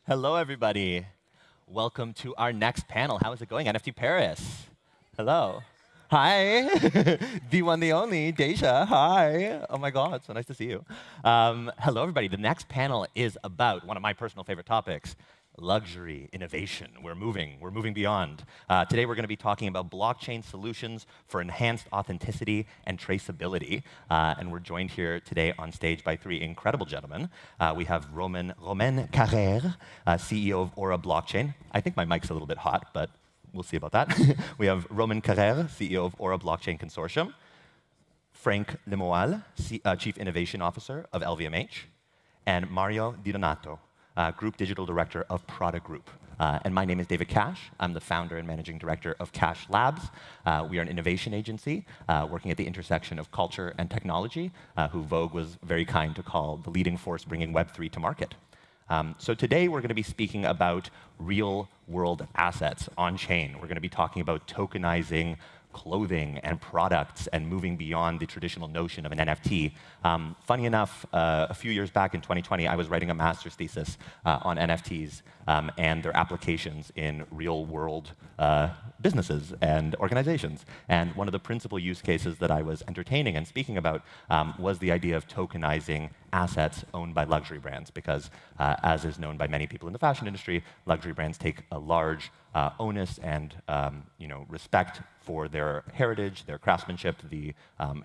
Hello, everybody. Welcome to our next panel. How is it going? NFT Paris. Hello. Hi. The one, the only, Deja. Hi. Oh my God, so nice to see you. Hello, everybody. The next panel is about one of my personal favorite topics, luxury innovation. We're moving beyond. Today we're going to be talking about blockchain solutions for enhanced authenticity and traceability. And we're joined here today on stage by three incredible gentlemen. We have Romain Carrere, CEO of Aura Blockchain. I think my mic's a little bit hot, but we'll see about that. We have Romain Carrere, CEO of Aura Blockchain Consortium. Franck Moal, Chief Innovation Officer of LVMH. And Mario Di Donato, Group Digital Director of Prada Group. And my name is David Cash. I'm the founder and managing director of CashLabs. We are an innovation agency working at the intersection of culture and technology, who Vogue was very kind to call the leading force bringing Web3 to market. So today we're going to be speaking about real-world assets on-chain. We're going to be talking about tokenizing clothing and products and moving beyond the traditional notion of an NFT. Funny enough, a few years back in 2020, I was writing a master's thesis on NFTs and their applications in real-world businesses and organizations. And one of the principal use cases that I was entertaining and speaking about was the idea of tokenizing assets owned by luxury brands, because as is known by many people in the fashion industry, luxury brands take a large onus and respect for their heritage, their craftsmanship, the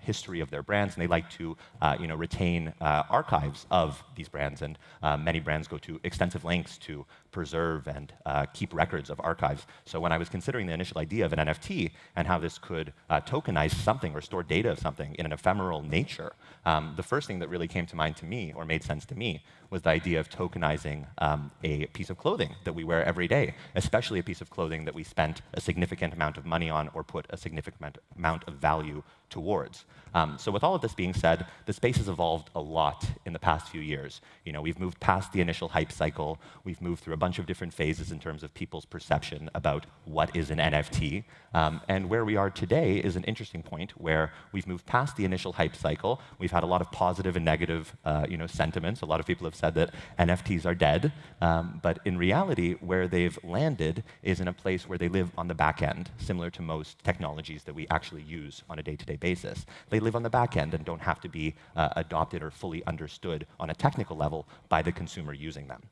history of their brands, and they like to retain archives of these brands. And many brands go to extensive lengths to preserve and keep records of archives. So when I was considering the initial idea of an NFT and how this could tokenize something or store data of something in an ephemeral nature, the first thing that really came to mind to me, or made sense to me, was the idea of tokenizing a piece of clothing that we wear every day, especially a piece of clothing that we spent a significant amount of money on or put a significant amount of value towards. So with all of this being said, the space has evolved a lot in the past few years. We've moved past the initial hype cycle. We've moved through a bunch of different phases in terms of people's perception about what is an NFT. And where we are today is an interesting point where we've moved past the initial hype cycle. We've had a lot of positive and negative sentiments. A lot of people have said that NFTs are dead. But in reality, where they've landed is in a place where they live on the back end, similar to most technologies that we actually use on a day-to-day basis. They live on the back end and don't have to be adopted or fully understood on a technical level by the consumer using them.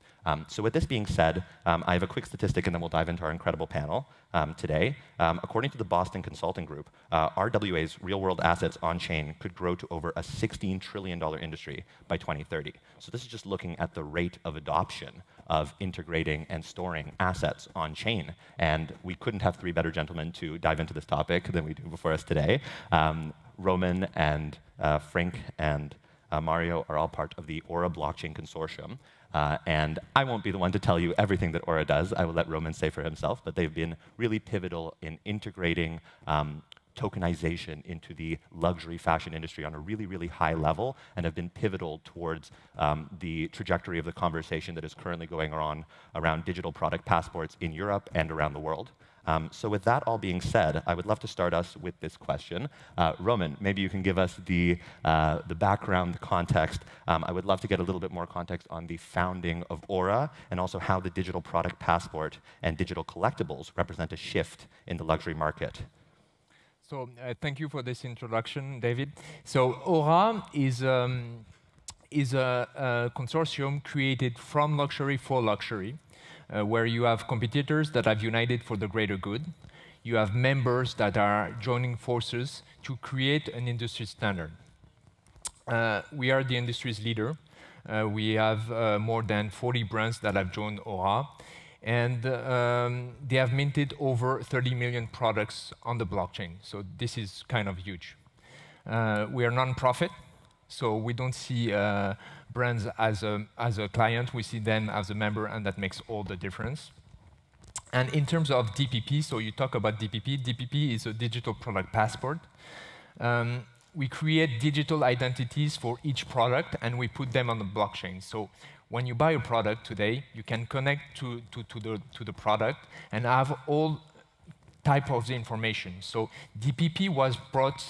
So with this being said, I have a quick statistic and then we'll dive into our incredible panel today. According to the Boston Consulting Group, RWA's real-world assets on-chain could grow to over a $16 trillion industry by 2030. So this is just looking at the rate of adoption of integrating and storing assets on-chain. And we couldn't have three better gentlemen to dive into this topic than we do before us today. Romain and Franck and Mario are all part of the Aura Blockchain Consortium. And I won't be the one to tell you everything that Aura does. I will let Romain say for himself. But they've been really pivotal in integrating tokenization into the luxury fashion industry on a really, really high level, and have been pivotal towards the trajectory of the conversation that is currently going on around digital product passports in Europe and around the world. So with that all being said, I would love to start us with this question. Romain, maybe you can give us the background, the context. I would love to get a little bit more context on the founding of Aura, and also how the digital product passport and digital collectibles represent a shift in the luxury market. So thank you for this introduction, David. So Aura is a consortium created from luxury for luxury, where you have competitors that have united for the greater good. You have members that are joining forces to create an industry standard. We are the industry's leader. We have more than 40 brands that have joined Aura. And they have minted over 30 million products on the blockchain. So this is kind of huge. We are non-profit, so we don't see brands as a client. We see them as a member, and that makes all the difference. And in terms of DPP, so you talk about DPP. DPP is a digital product passport. We create digital identities for each product, and we put them on the blockchain. So when you buy a product today, you can connect to the product and have all type of the information. So DPP was brought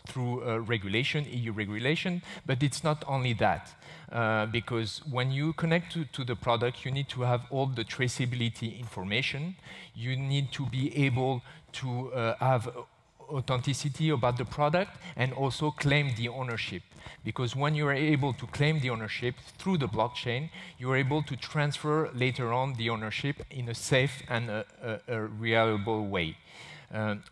through regulation, EU regulation, but it's not only that. Because when you connect to the product, you need to have all the traceability information. You need to be able to have authenticity about the product and also claim the ownership. Because when you are able to claim the ownership through the blockchain, you are able to transfer later on the ownership in a safe and a reliable way.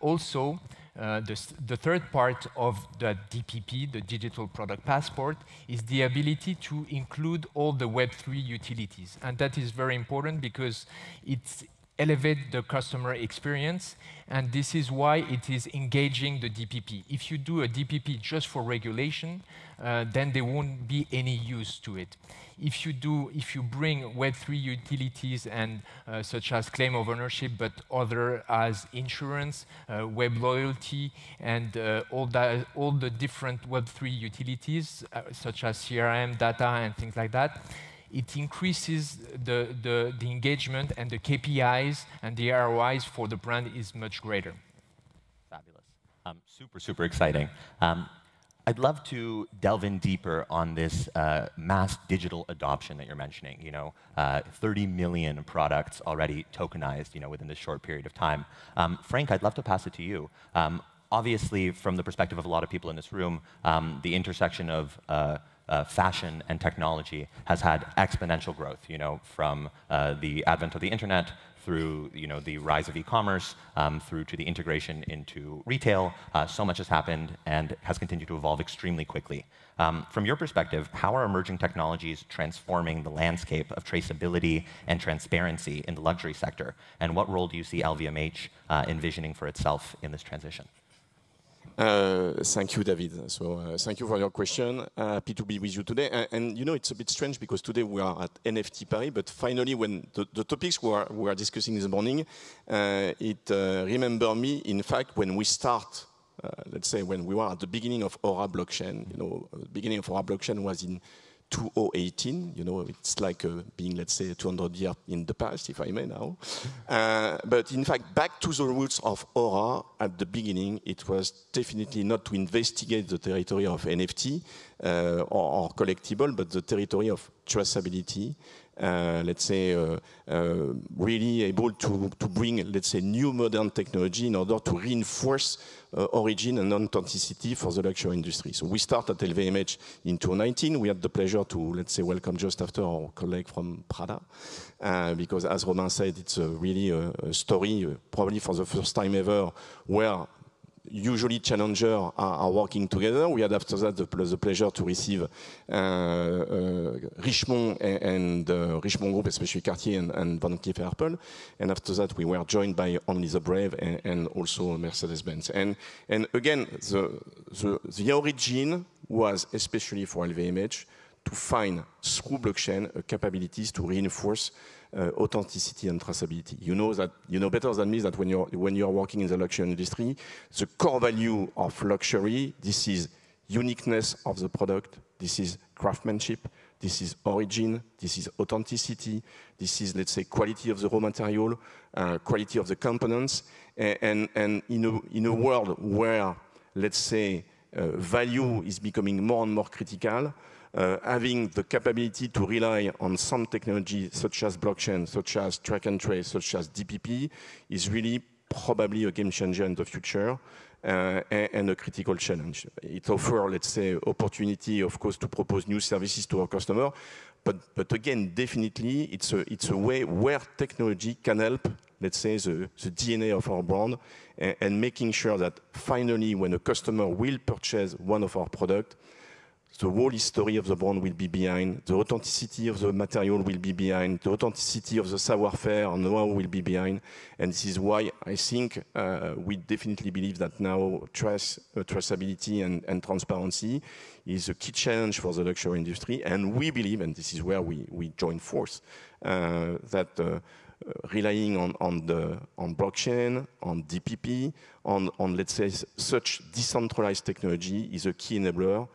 Also, the third part of the DPP, the Digital Product Passport, is the ability to include all the Web3 utilities. And that is very important because it's elevate the customer experience, and this is why it is engaging the DPP. If you do a DPP just for regulation, then there won't be any use to it. If you bring Web3 utilities and such as claim of ownership, but other as insurance, web loyalty, and all the different Web3 utilities, such as CRM, data, and things like that, it increases the engagement, and the KPIs and the ROIs for the brand is much greater. Fabulous. Super, super exciting. I'd love to delve in deeper on this mass digital adoption that you're mentioning. 30 million products already tokenized, within this short period of time. Franck, I'd love to pass it to you. Obviously, from the perspective of a lot of people in this room, the intersection of fashion and technology has had exponential growth, from the advent of the internet through the rise of e-commerce, through to the integration into retail. So much has happened and has continued to evolve extremely quickly. From your perspective, how are emerging technologies transforming the landscape of traceability and transparency in the luxury sector? And what role do you see LVMH envisioning for itself in this transition? Thank you, David. So thank you for your question. Happy to be with you today. And it's a bit strange because today we are at NFT Paris, but finally when the topics we are discussing this morning, it remember me, in fact, when we start, let's say when we were at the beginning of Aura blockchain. The beginning of Aura blockchain was in 2018, it's like being, let's say, 200 years in the past, if I may now. But in fact, back to the roots of Aura, at the beginning, it was definitely not to investigate the territory of NFT or collectible, but the territory of traceability. Let's say, really able to bring, let's say, new modern technology in order to reinforce origin and authenticity for the luxury industry. So we started at LVMH in 2019. We had the pleasure to, let's say, welcome just after our colleague from Prada, because as Romain said, it's really a story, probably for the first time ever, where usually challengers are working together. We had after that the pleasure to receive Richemont and Richemont Group, especially Cartier and Van Cleef & Arpels. And after that, we were joined by Only the Brave and also Mercedes-Benz. And again, the origin was especially for LVMH to find through blockchain capabilities to reinforce authenticity and traceability. You know better than me that when you are working in the luxury industry, the core value of luxury, this is uniqueness of the product, this is craftsmanship, this is origin, this is authenticity, this is, let's say, quality of the raw material, quality of the components, and in a world where, let's say, value is becoming more and more critical, having the capability to rely on some technology such as blockchain, such as track and trace, such as DPP, is really probably a game changer in the future and a critical challenge. It offers, let's say, opportunity, of course, to propose new services to our customer, but again, definitely, it's a way where technology can help, let's say, the DNA of our brand, and making sure that finally, when a customer will purchase one of our products, the whole history of the brand will be behind, the authenticity of the material will be behind, the authenticity of the savoir-faire and know-how will be behind. And this is why I think we definitely believe that now traceability and transparency is a key challenge for the luxury industry. And we believe, and this is where we join force, that relying on blockchain, on DPP, on let's say such decentralized technology is a key enabler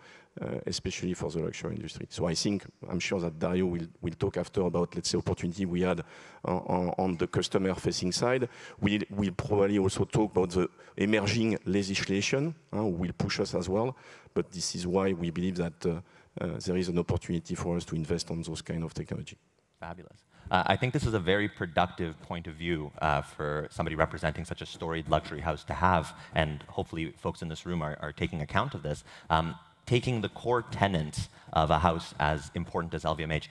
especially for the luxury industry. So I think, I'm sure that Dario will talk after about, let's say, opportunity we had on the customer-facing side. We'll probably also talk about the emerging legislation, will push us as well. But this is why we believe that there is an opportunity for us to invest on those kind of technology. Fabulous. I think this is a very productive point of view for somebody representing such a storied luxury house to have, and hopefully folks in this room are taking account of this. Taking the core tenets of a house as important as LVMH,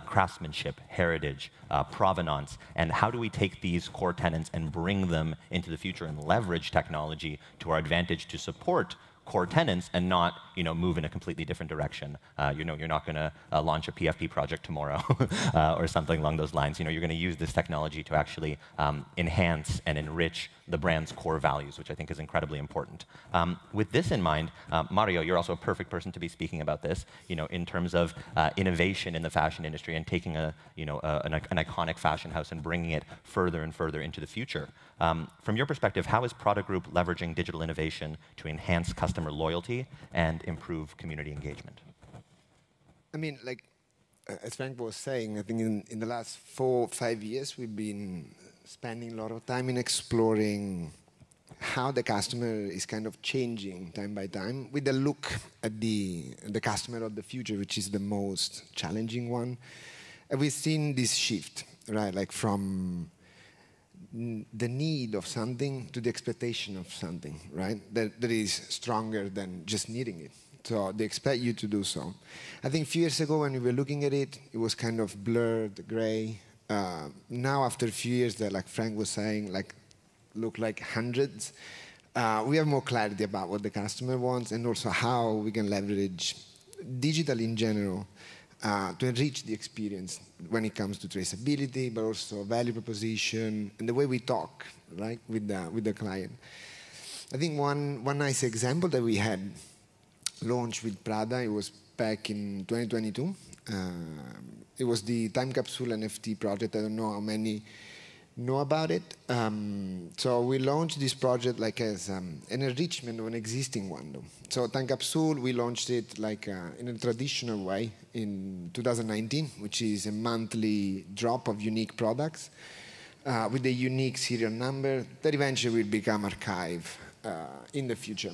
craftsmanship, heritage, provenance, and how do we take these core tenets and bring them into the future and leverage technology to our advantage to support core tenants and not, move in a completely different direction. You're not going to launch a PFP project tomorrow or something along those lines. You're going to use this technology to actually enhance and enrich the brand's core values, which I think is incredibly important. With this in mind, Mario, you're also a perfect person to be speaking about this, in terms of innovation in the fashion industry and taking an iconic fashion house and bringing it further and further into the future. From your perspective, how is Prada Group leveraging digital innovation to enhance customer loyalty and improve community engagement? I mean, as Franck was saying, I think in the last 4 or 5 years, we've been spending a lot of time in exploring how the customer is kind of changing time by time with a look at the customer of the future, which is the most challenging one. And we've seen this shift, right? From the need of something to the expectation of something, right? That is stronger than just needing it. So they expect you to do so. I think a few years ago when we were looking at it, it was kind of blurred, gray. Now after a few years that, like Franck was saying, look like hundreds, we have more clarity about what the customer wants and also how we can leverage digital in general to enrich the experience when it comes to traceability, but also value proposition and the way we talk, right, with the client. I think one nice example that we had launched with Prada, it was back in 2022. It was the time capsule NFT project. I don't know how many know about it. So we launched this project as an enrichment of an existing one. So time capsule, we launched it in a traditional way in 2019, which is a monthly drop of unique products with a unique serial number that eventually will become archive in the future.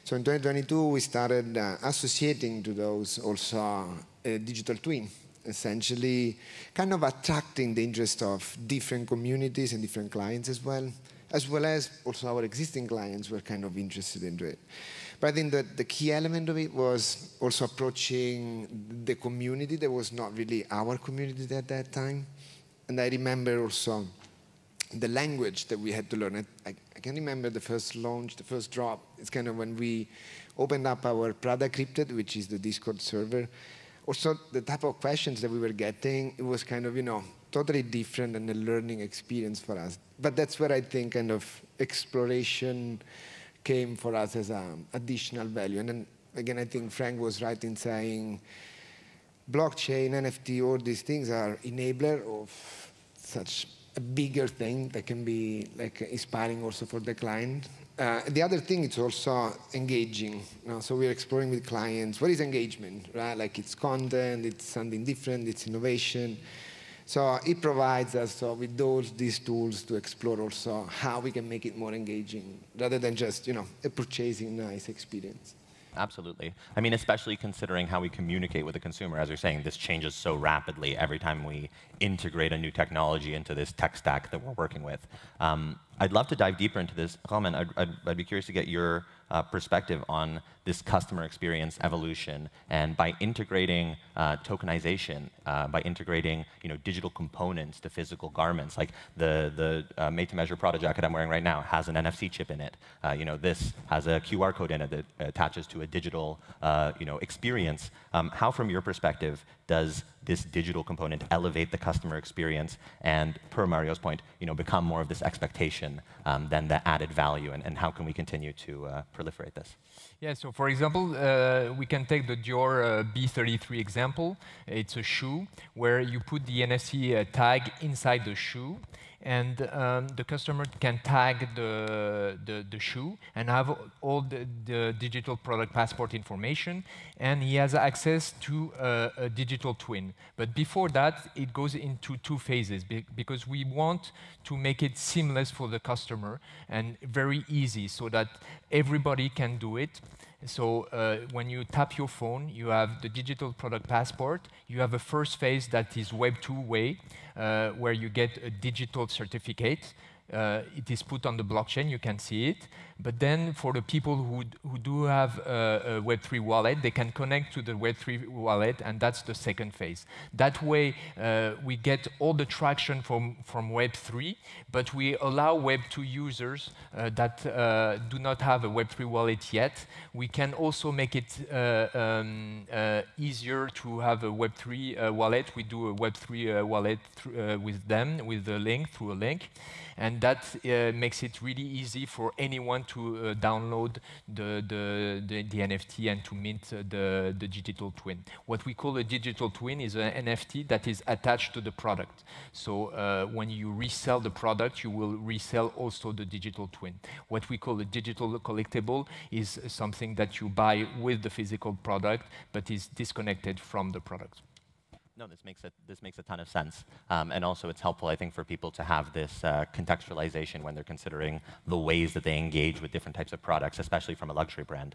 So in 2022, we started associating to those also a digital twin, essentially kind of attracting the interest of different communities and different clients as well as also our existing clients were kind of interested into it. But I think that the key element of it was also approaching the community that was not really our community at that time. And I remember also the language that we had to learn. I can remember the first launch, the first drop. It's kind of when we opened up our Prada Crypted, which is the Discord server. Also, the type of questions that we were getting, it was kind of, totally different and a learning experience for us. But that's where I think kind of exploration came for us as an additional value. And then, again, I think Franck was right in saying blockchain, NFT, all these things are enabler of such a bigger thing that can be inspiring also for the client. The other thing is also engaging. So we're exploring with clients. What is engagement, right? It's content, it's something different, it's innovation. So it provides us with these tools to explore also how we can make it more engaging rather than just, a purchasing nice experience. Absolutely. I mean, especially considering how we communicate with the consumer. As you're saying, this changes so rapidly every time we integrate a new technology into this tech stack that we're working with. I'd love to dive deeper into this. Romain, I'd be curious to get your perspective on this customer experience evolution, and by integrating tokenization, by integrating digital components to physical garments, like the made-to-measure Prada jacket I'm wearing right now has an NFC chip in it. This has a QR code in it that attaches to a digital experience. How, from your perspective, does this digital component elevate the customer experience and, per Mario's point, become more of this expectation than the added value? And how can we continue to proliferate this? Yeah, so for example, we can take the Dior B33 example. It's a shoe where you put the NFC tag inside the shoe, and the customer can tag the shoe and have all the digital product passport information, and he has access to a digital twin. But before that, it goes into 2 phases because we want to make it seamless for the customer and very easy so that everybody can do it. So when you tap your phone, you have the digital product passport. You have a first phase that is Web 2-way, where you get a digital certificate. It is put on the blockchain, you can see it. But then for the people who do have a Web3 wallet, they can connect to the Web3 wallet, and that's the second phase. That way, we get all the traction from Web3, but we allow Web2 users that do not have a Web3 wallet yet. We can also make it easier to have a Web3 wallet. We do a Web3 wallet with them, with a link, through a link. And that makes it really easy for anyone to download the NFT and to mint the digital twin. What we call a digital twin is an NFT that is attached to the product. So when you resell the product, you will resell also the digital twin. What we call a digital collectible is something that you buy with the physical product, but is disconnected from the product. No, this makes a ton of sense, and also it's helpful, I think, for people to have this contextualization when they're considering the ways that they engage with different types of products, especially from a luxury brand.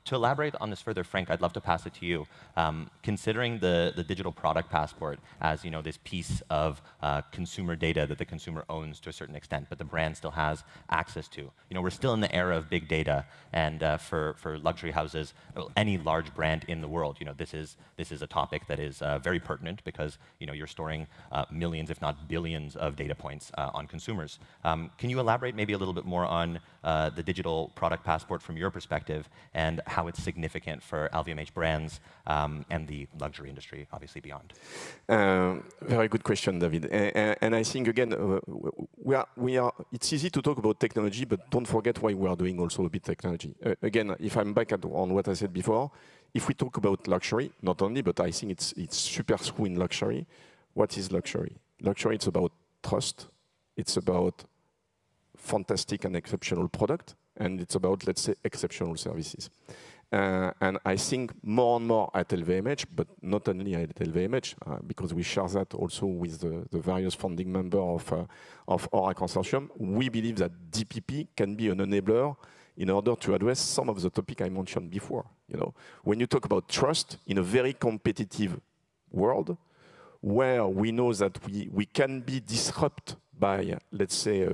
To elaborate on this further, Franck, I'd love to pass it to you. Considering the digital product passport as this piece of consumer data that the consumer owns to a certain extent, but the brand still has access to. We're still in the era of big data, and for luxury houses, any large brand in the world, this is a topic that is very pertinent because you're storing millions, if not billions, of data points on consumers. Can you elaborate maybe a little bit more on the digital product passport from your perspective and how it's significant for LVMH brands and the luxury industry, obviously beyond? Very good question, David. And I think again, it's easy to talk about technology, but don't forget why we are doing also a bit technology. Again, if I'm back on what I said before, if we talk about luxury, not only, but I think it's super true in luxury. What is luxury? Luxury, it's about trust. It's about fantastic and exceptional product. And it's about, let's say, exceptional services. And I think more and more at LVMH, but not only at LVMH, because we share that also with the various founding members of our consortium, we believe that DPP can be an enabler in order to address some of the topics I mentioned before. When you talk about trust in a very competitive world, where we know that we can be disrupted by, let's say,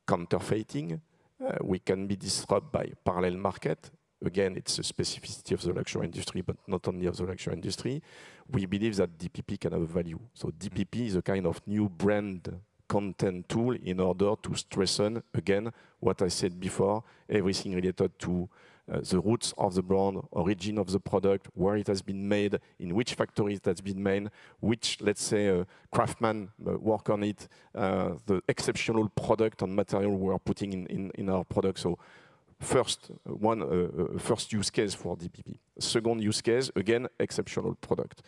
counterfeiting, we can be disrupted by parallel market. Again, it's a specificity of the luxury industry, but not only of the luxury industry. We believe that DPP can have value. So DPP is a kind of new brand content tool in order to strengthen, again, what I said before, everything related to the roots of the brand, origin of the product, where it has been made, in which factories it has been made, which, let's say, craftsmen work on it, the exceptional product and material we are putting in our product. So first use case for DPP. Second use case, again, exceptional product.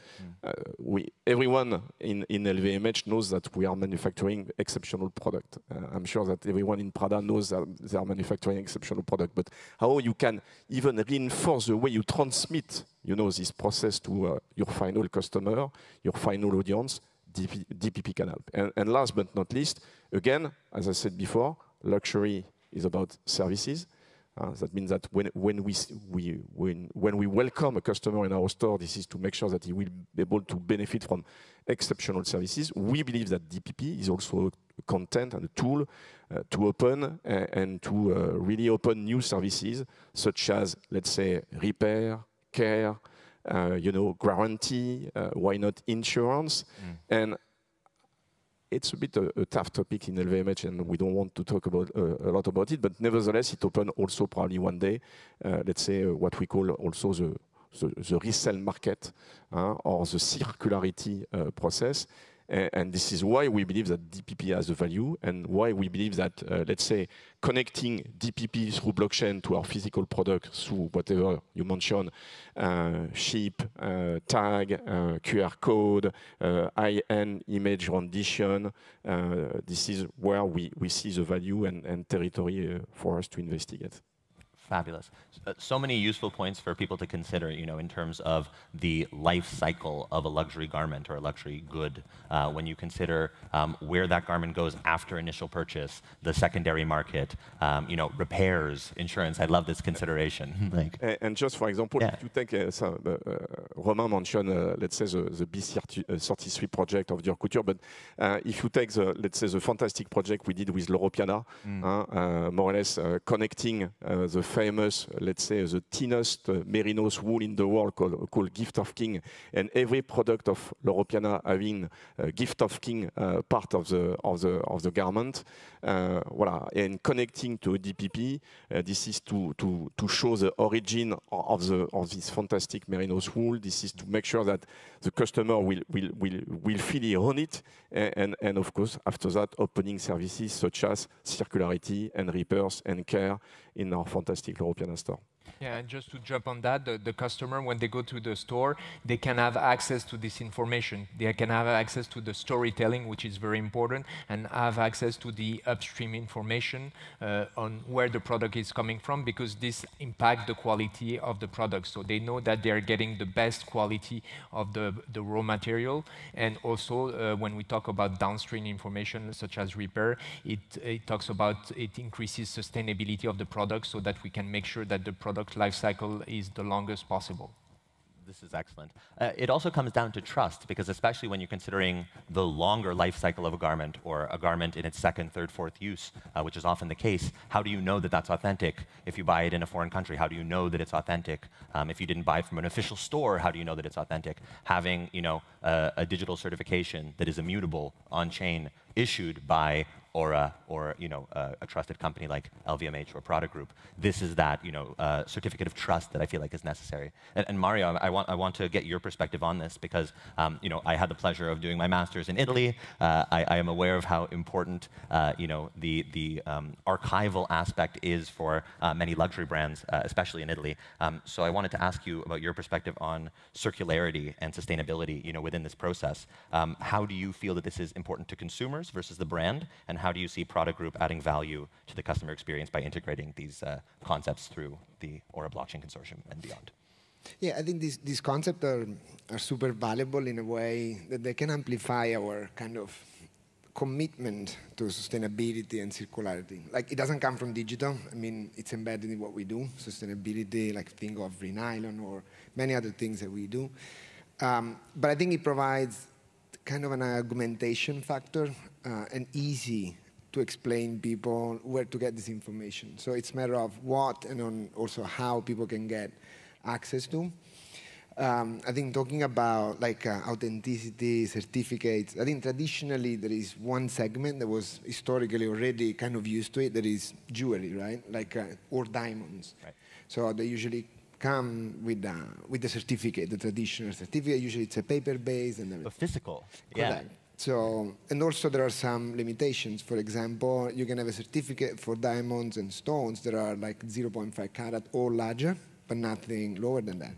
Everyone in LVMH knows that we are manufacturing exceptional product. I'm sure that everyone in Prada knows that they are manufacturing exceptional product. But how you can even reinforce the way you transmit, this process to your final customer, your final audience, DPP can help. And last but not least, again, as I said before, luxury is about services. That means that when we welcome a customer in our store, this is to make sure that he will be able to benefit from exceptional services. We believe that DPP is also a content and a tool to open and to really open new services, such as, let's say, repair, care, guarantee, why not insurance? And it's a bit a tough topic in LVMH, and we don't want to talk about a lot about it. But nevertheless, it opened also probably one day, let's say, what we call also the resale market or the circularity process. And this is why we believe that DPP has a value, and why we believe that, let's say, connecting DPP through blockchain to our physical product through whatever you mentioned, chip, tag, QR code, high-end image rendition, this is where we see the value and territory for us to investigate. Fabulous. So many useful points for people to consider, in terms of the life cycle of a luxury garment or a luxury good. When you consider where that garment goes after initial purchase, the secondary market, repairs, insurance. I love this consideration. And just for example, if you take, Romain mentioned, let's say, the B33 project of Dior Couture, but if you take, let's say, the fantastic project we did with L'Europiana, more or less connecting the famous, let's say, the thinnest merinos wool in the world called Gift of King, and every product of L'Europiana having Gift of King part of the garment, voilà, and connecting to a DPP. This is to show the origin of this fantastic merinos wool. This is to make sure that the customer will feel on it, and of course after that opening services such as circularity and repairs and care in our fantastic L'Europiana store. Yeah, and just to jump on that, the customer, when they go to the store, they can have access to this information. They can have access to the storytelling, which is very important, and have access to the upstream information on where the product is coming from, because this impacts the quality of the product. So they know that they are getting the best quality of the raw material. And also, when we talk about downstream information, such as repair, it talks about, it increases sustainability of the product so that we can make sure that the product life cycle is the longest possible. This is excellent. It also comes down to trust, because especially when you're considering the longer life cycle of a garment, or a garment in its second, third, fourth use, which is often the case, how do you know that that's authentic if you buy it in a foreign country? How do you know that it's authentic? If you didn't buy it from an official store, how do you know that it's authentic? Having a digital certification that is immutable on-chain, issued by or a trusted company like LVMH or Prada Group. This is that certificate of trust that I feel like is necessary. And Mario, I want to get your perspective on this, because I had the pleasure of doing my master's in Italy. I am aware of how important the archival aspect is for many luxury brands, especially in Italy. So I wanted to ask you about your perspective on circularity and sustainability within this process. How do you feel that this is important to consumers versus the brand, and how do you see Prada Group adding value to the customer experience by integrating these concepts through the Aura Blockchain Consortium and beyond? Yeah, I think these concepts are super valuable in a way that they can amplify our kind of commitment to sustainability and circularity. Like, it doesn't come from digital. I mean, it's embedded in what we do. Sustainability, like think of Renylon or many other things that we do. But I think it provides kind of an argumentation factor and easy to explain people where to get this information. So it's a matter of what and also how people can get access to. I think talking about like authenticity, certificates, I think traditionally there is one segment that was historically already kind of used to it, that is jewelry, right? Like, or diamonds. Right. So they usually come with the certificate, the traditional certificate. Usually it's a paper-based and a physical. Correct. Yeah. So, and also there are some limitations. For example, you can have a certificate for diamonds and stones that are like 0.5 carat or larger, but nothing lower than that.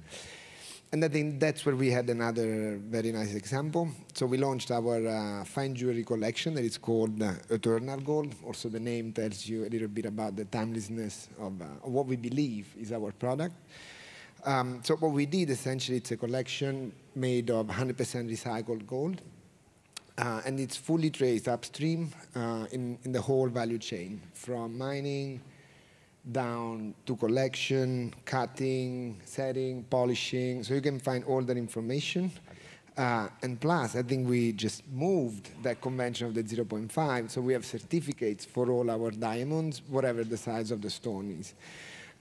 And I think that's where we had another very nice example. So we launched our fine jewelry collection that is called Eternal Gold. Also the name tells you a little bit about the timelessness of what we believe is our product. So what we did, essentially, it's a collection made of 100% recycled gold. And it's fully traced upstream in the whole value chain, from mining down to collection, cutting, setting, polishing. So you can find all that information. And plus, I think we just moved that convention of the 0.5. So we have certificates for all our diamonds, whatever the size of the stone is.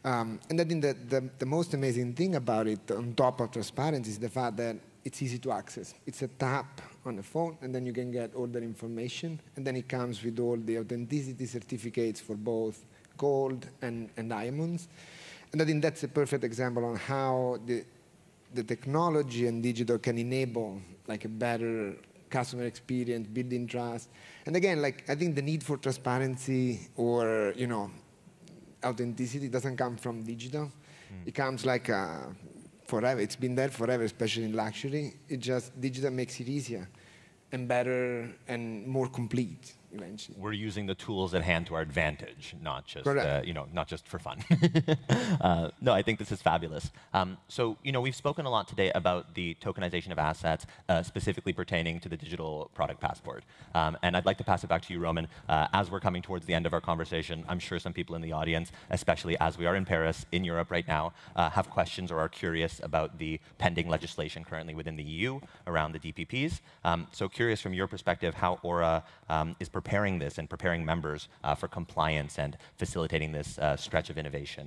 And I think that the most amazing thing about it, on top of transparency, is the fact that it's easy to access. It's a tap on the phone, and then you can get all that information. And then it comes with all the authenticity certificates for both gold and diamonds. And I think that's a perfect example on how the technology and digital can enable like a better customer experience, building trust. And again, like, I think the need for transparency or, you know, authenticity doesn't come from digital. It comes like forever. It's been there forever, especially in luxury. It just, digital makes it easier and better and more complete eventually. We're using the tools at hand to our advantage, not just you know, not just for fun. No, I think this is fabulous. So, you know, we've spoken a lot today about the tokenization of assets, specifically pertaining to the digital product passport. And I'd like to pass it back to you, Romain. As we're coming towards the end of our conversation, I'm sure some people in the audience, especially as we are in Paris, in Europe right now, have questions or are curious about the pending legislation currently within the EU around the DPPs. So curious from your perspective how Aura is preparing this and preparing members for compliance and facilitating this stretch of innovation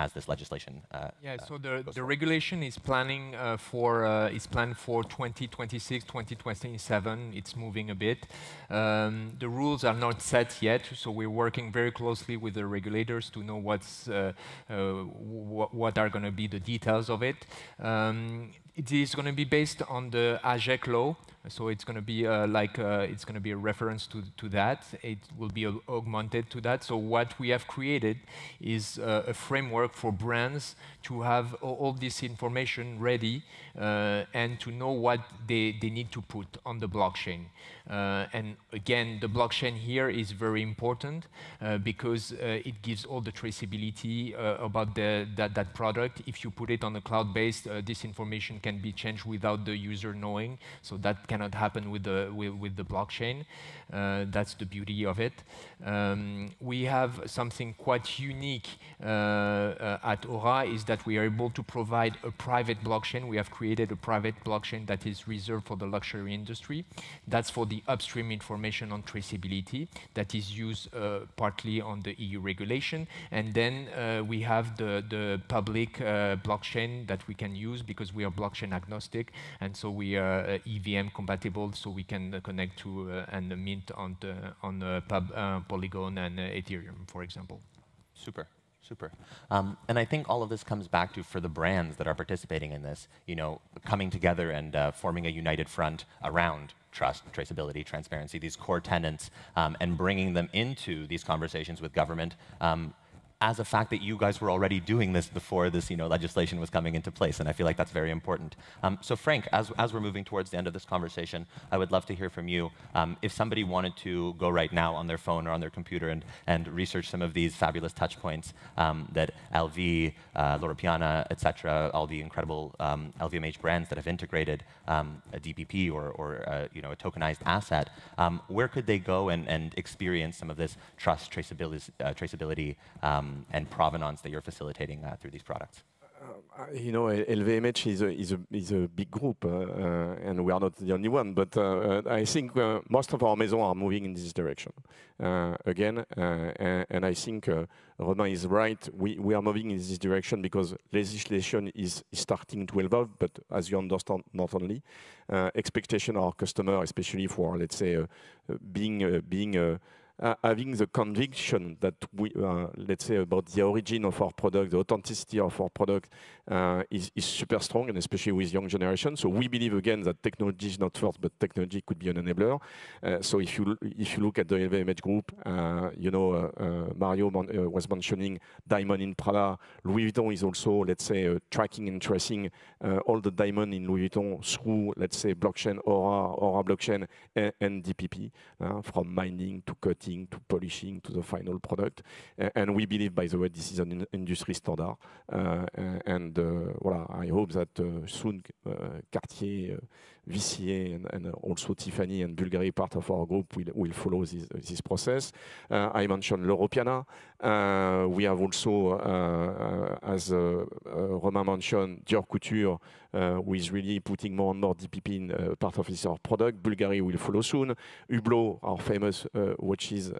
as this legislation Yeah, so the regulation is planning is planned for 2026, 2027. It's moving a bit. The rules are not set yet, so we're working very closely with the regulators to know what are going to be the details of it. It is going to be based on the AGEC law, so it's going to be it's going to be a reference to that. It will be augmented to that. So what we have created is a framework for brands to have all this information ready and to know what they need to put on the blockchain. And again, the blockchain here is very important because it gives all the traceability about that product. If you put it on a cloud-based, this information can be changed without the user knowing. So that cannot happen with the blockchain. That's the beauty of it. We have something quite unique at Aura, is that we are able to provide a private blockchain. We have created a private blockchain that is reserved for the luxury industry. That's for the upstream information on traceability that is used partly on the EU regulation. And then we have the public blockchain that we can use because we are blockchain agnostic. And so we are EVM compatible, so we can connect to and mint on Polygon and Ethereum, for example. Super. Super. And I think all of this comes back to, for the brands that are participating in this, you know, coming together and forming a united front around trust, traceability, transparency, these core tenets, and bringing them into these conversations with government as a fact that you guys were already doing this before this, you know, legislation was coming into place, and I feel like that's very important. So Franck, as we're moving towards the end of this conversation, I would love to hear from you. If somebody wanted to go right now on their phone or on their computer and research some of these fabulous touch points that LV, Loro Piana, etc., all the incredible LVMH brands that have integrated a DPP or you know, a tokenized asset, where could they go and experience some of this trust, traceability and provenance that you're facilitating through these products? You know, LVMH is a big group, and we are not the only one. But I think most of our maisons are moving in this direction again. And I think Romain is right. We are moving in this direction because legislation is starting to evolve. But as you understand, not only expectation of our customer, especially for, let's say, having the conviction that we, let's say, about the origin of our product, the authenticity of our product is super strong, and especially with young generation. So we believe, again, that technology is not first, but technology could be an enabler. So if you look at the LVMH group, you know, Mario was mentioning Diamond in Prada. Louis Vuitton is also, let's say, tracking and tracing all the diamond in Louis Vuitton through, let's say, blockchain, Aura blockchain, and DPP, from mining to cutting to polishing to the final product. And we believe, by the way, this is an industry standard. And voilà, I hope that soon Cartier, VCA, and also Tiffany and Bulgari, part of our group, will follow this process. I mentioned Loro Piana. We have also, as Romain mentioned, Dior Couture, who is really putting more and more DPP in part of our product. Bulgari will follow soon. Hublot, our famous watches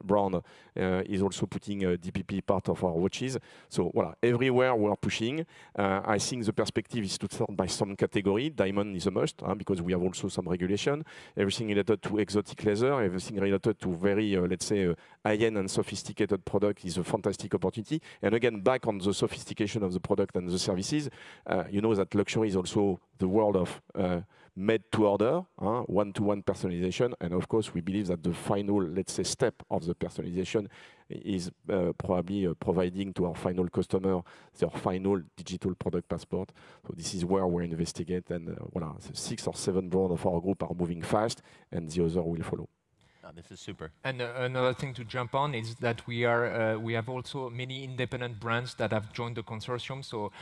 brand, is also putting DPP part of our watches. So voilà, everywhere we are pushing. I think the perspective is to start by some category. Diamond is a must, because we have also some regulation. Everything related to exotic leather, everything related to very, let's say, high-end and sophisticated product is a fantastic opportunity. And again, back on the sophistication of the product and the services, you know that luxury is also the world of made to order, one-to-one personalization. And of course, we believe that the final, let's say, step of the personalization is probably providing to our final customer their final digital product passport. So this is where we investigate, and voilà, 6 or 7 brands of our group are moving fast, and the other will follow. Oh, this is super. And another thing to jump on is that we have also many independent brands that have joined the consortium. So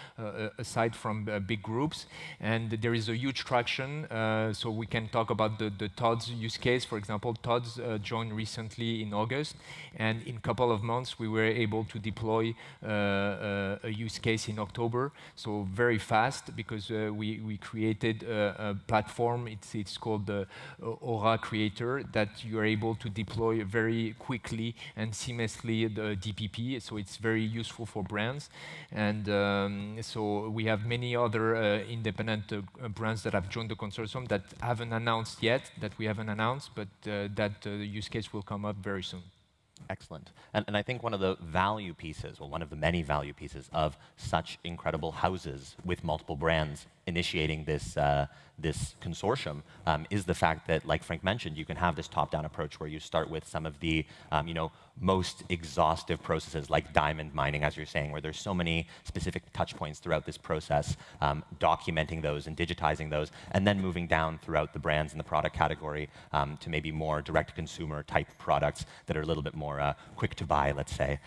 aside from big groups, and there is a huge traction. So we can talk about the Tod's use case. For example, Tod's joined recently in August, and in a couple of months we were able to deploy a use case in October. So very fast, because we created a platform. It's called the Aura Creator, that you are able to deploy very quickly and seamlessly the DPP, so it's very useful for brands. And so we have many other independent brands that have joined the consortium that haven't announced yet, but that use case will come up very soon. Excellent. And I think one of the value pieces, well, one of the many value pieces of such incredible houses with multiple brands initiating this, this consortium is the fact that, like Franck mentioned, you can have this top-down approach where you start with some of the most exhaustive processes, like diamond mining, as you're saying, where there's so many specific touch points throughout this process, documenting those and digitizing those, and then moving down throughout the brands and the product category to maybe more direct-to-consumer type products that are a little bit more quick to buy, let's say.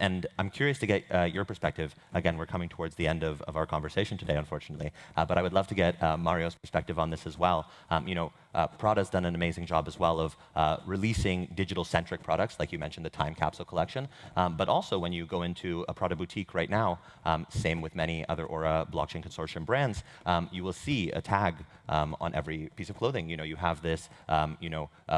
And I'm curious to get your perspective. Again, we're coming towards the end of our conversation today, unfortunately, but I would love to get Mario's perspective on this as well. Prada's done an amazing job as well of releasing digital-centric products, like you mentioned, the Time Capsule collection. But also, when you go into a Prada boutique right now, same with many other Aura Blockchain Consortium brands, you will see a tag on every piece of clothing. You have this,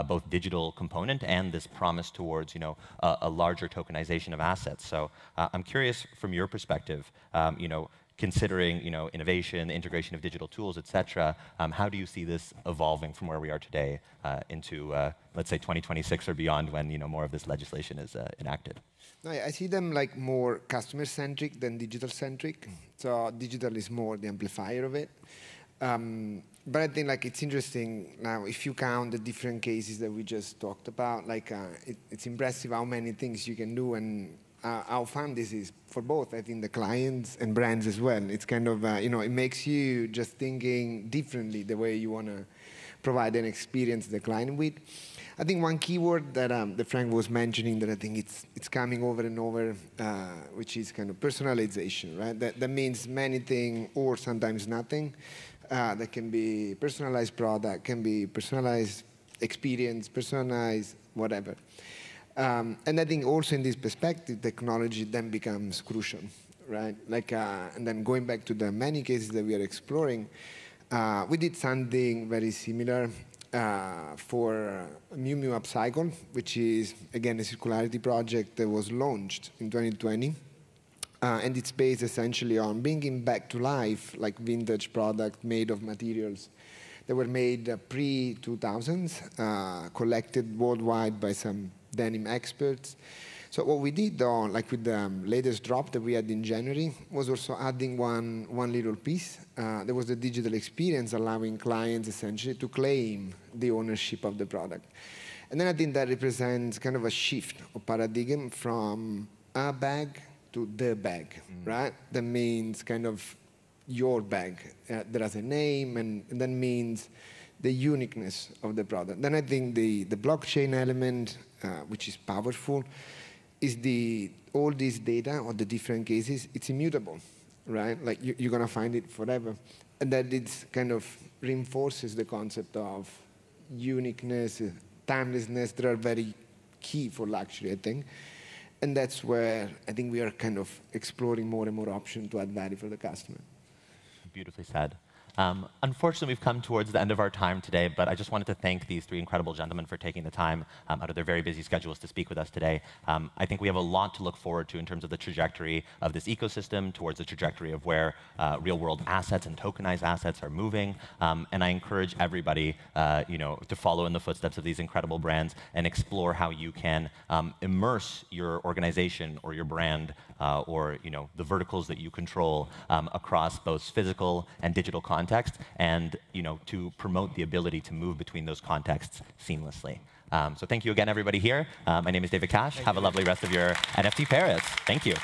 both digital component and this promise towards, a larger tokenization of assets. So I'm curious, from your perspective, considering innovation, the integration of digital tools, et cetera, how do you see this evolving from where we are today into, let's say, 2026 or beyond, when more of this legislation is enacted? No, I see them like more customer-centric than digital-centric. So digital is more the amplifier of it. But I think it's interesting now, if you count the different cases that we just talked about, it's impressive how many things you can do, and how fun this is for both, I think, the clients and brands as well. It's kind of, it makes you just thinking differently the way you want to provide an experience to the client with. I think one keyword that Franck was mentioning that I think it's coming over and over, which is kind of personalization, right? That means many things or sometimes nothing. That can be personalized product, can be personalized experience, personalized whatever. And I think also in this perspective, technology then becomes crucial, right? And then going back to the many cases that we are exploring, we did something very similar for Miu Miu Upcycle, which is, again, a circularity project that was launched in 2020. And it's based essentially on bringing back to life vintage product made of materials that were made pre-2000s, collected worldwide by some denim experts. So what we did, though, with the latest drop that we had in January, was also adding one little piece. There was the digital experience, allowing clients essentially to claim the ownership of the product. And then I think that represents kind of a shift of paradigm from a bag to the bag, right? That means kind of your bag that has a name, and that means the uniqueness of the product. Then I think the blockchain element, which is powerful, is all this data or the different cases, it's immutable, right? You're going to find it forever. And that it kind of reinforces the concept of uniqueness, timelessness, that are very key for luxury, I think. And that's where I think we are kind of exploring more and more options to add value for the customer. Beautifully said. Unfortunately, we've come towards the end of our time today, but I just wanted to thank these three incredible gentlemen for taking the time out of their very busy schedules to speak with us today. I think we have a lot to look forward to in terms of the trajectory of this ecosystem towards the trajectory of where real-world assets and tokenized assets are moving. And I encourage everybody to follow in the footsteps of these incredible brands and explore how you can immerse your organization or your brand or the verticals that you control across both physical and digital content context and to promote the ability to move between those contexts seamlessly. So thank you again, everybody here. My name is David Cash. Have a lovely rest of your NFT Paris. Thank you.